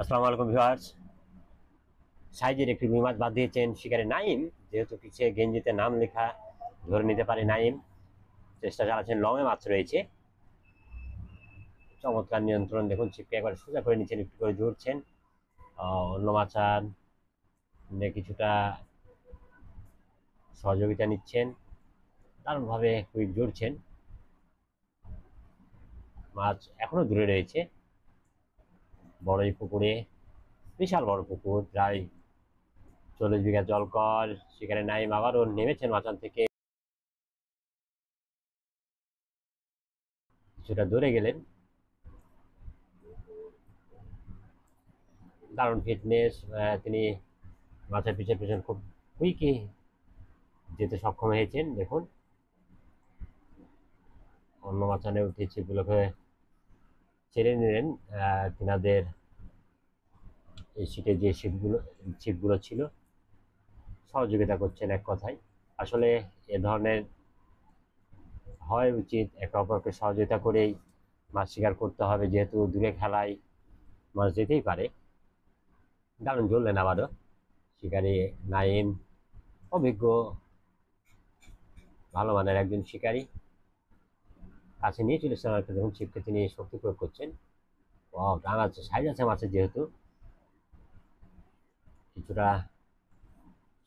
আসসালামু আলাইকুম ভিউয়ার্স। সাইজের একটি রুই মাছ বাদ দিয়েছেন শিকারী নাইম। যেহেতু পিছিয়ে গেঞ্জিতে নাম লেখা, ধরে নিতে পারে নাইম। চেষ্টা চালাচ্ছেন, লংয়ে মাছ রয়েছে। চমৎকার নিয়ন্ত্রণ, দেখুন ছিপকে একবার সোজা করে নিচ্ছেন, একটু করে জুড়ছেন। অন্য মাছার কিছুটা সহযোগিতা নিচ্ছেন, দারুণভাবে কুইক জুড়ছেন। মাছ এখনো দূরে রয়েছে। বড় এই পুকুরে, বিশাল বড় পুকুর, প্রায় 40 বিঘা জলকর। সেখানে নাইম আবারও নেমেছেন মাচান থেকে, কিছুটা দূরে গেলেন। দারুণ ফিটনেস, তিনি মাছের পিছন পিছন খুব কুইকে যেতে সক্ষম হয়েছেন। দেখুন অন্য মাচানে উঠে ছিপগুলোকে ছেড়ে নিলেন। তিনাদের এই শীতে যে ছিপগুলো ছিল, সহযোগিতা করছেন এক কথায়। আসলে এ ধরনের হয় উচিত, একে অপরকে সহযোগিতা করেই মাছ শিকার করতে হবে, যেহেতু দূরে খেলায় মাছ যেতেই পারে। দারুণ জ্বললেন আবারও শিকারী নাইম, অভিজ্ঞ ভালো মানের একজন শিকারী। কাছে নিয়ে চলে এসেছেন একটা, দেখুন ছিপকে তিনি শক্তি প্রয়োগ করছেন। টান আছে, সাইজ আছে মাছের, যেহেতু কিছুটা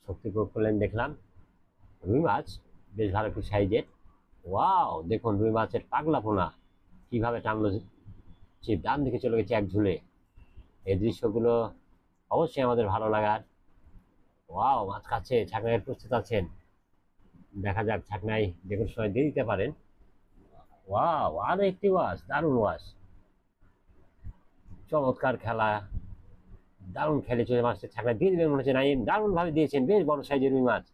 শক্তি প্রয়োগ করলেন দেখলাম। রুই মাছ বেশ ভালো একটু সাইজের। ওয়াও, দেখুন রুই মাছের পাগলা পোনা কিভাবে টানলো ছিপ, ডান দিকে চলে গেছে এক ঝুলে। এই দৃশ্যগুলো অবশ্যই আমাদের ভালো লাগার। ওয়াও, মাছ কাছে, ছাকনায় প্রস্তুত আছেন। দেখা যাক ছাকনায় দেখুন সময় দিয়ে দিতে পারেন। ওয়াও, আরো একটি ওয়াশ, দারুণ ওয়াশ, চমৎকার খেলা। দারুণ খেলে চলে মাছটা ছাকড়া দিয়ে দিবেন মনে হচ্ছে নাইম, দারুণ ভাবে দিয়েছেন। বেশ বড় সাইজের রুই মাছ,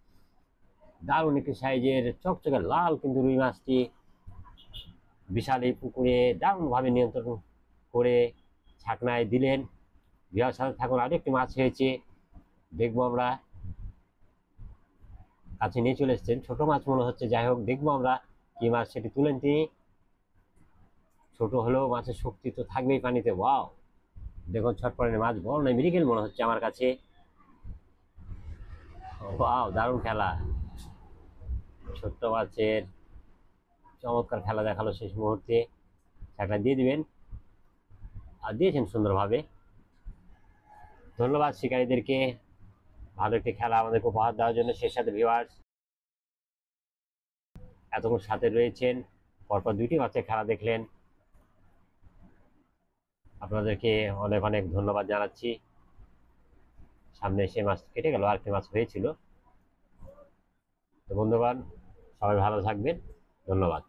দারুণ একটি সাইজের চকচকে লাল কিন্তু রুই মাছটি বিশাল এই পুকুরে দারুণ ভাবে নিয়ন্ত্রণ করে ছাকনায় দিলেন। বিহার সাথে থাকুন, আরো একটি মাছ হয়েছে, দেখবো আমরা। কাছে নিয়ে চলে এসছেন, ছোট মাছ মনে হচ্ছে, যাই হোক দেখবো আমরা কি মাছ সেটি তুলেন তিনি। ছোট হলেও মাছের শক্তি তো থাকবেই পানিতে। ওয়াও, দেখুন ছটপটানি মাছ, বড় নয়, মিরিকেল মনে হচ্ছে আমার কাছে। ওয়াও, দারুণ খেলা, ছোট্ট মাছের চমৎকার খেলা দেখালো শেষ মুহূর্তে। একটা দিয়ে দিবেন, আর দিয়েছেন সুন্দরভাবে। ধন্যবাদ শিকারীদেরকে ভালো একটি খেলা আমাদেরকে উপহার দেওয়ার জন্য। সেই সাথে ভিউয়ার্স এতক্ষণ সাথে রয়েছেন, পরপর দুইটি মাছের খেলা দেখলেন, আপনাদেরকে অনেক অনেক ধন্যবাদ জানাচ্ছি। সামনে সে মাছ কেটে গেল, আরেকটি মাছ হয়েছিল। তো বন্ধুগণ, সবাই ভালো থাকবেন, ধন্যবাদ।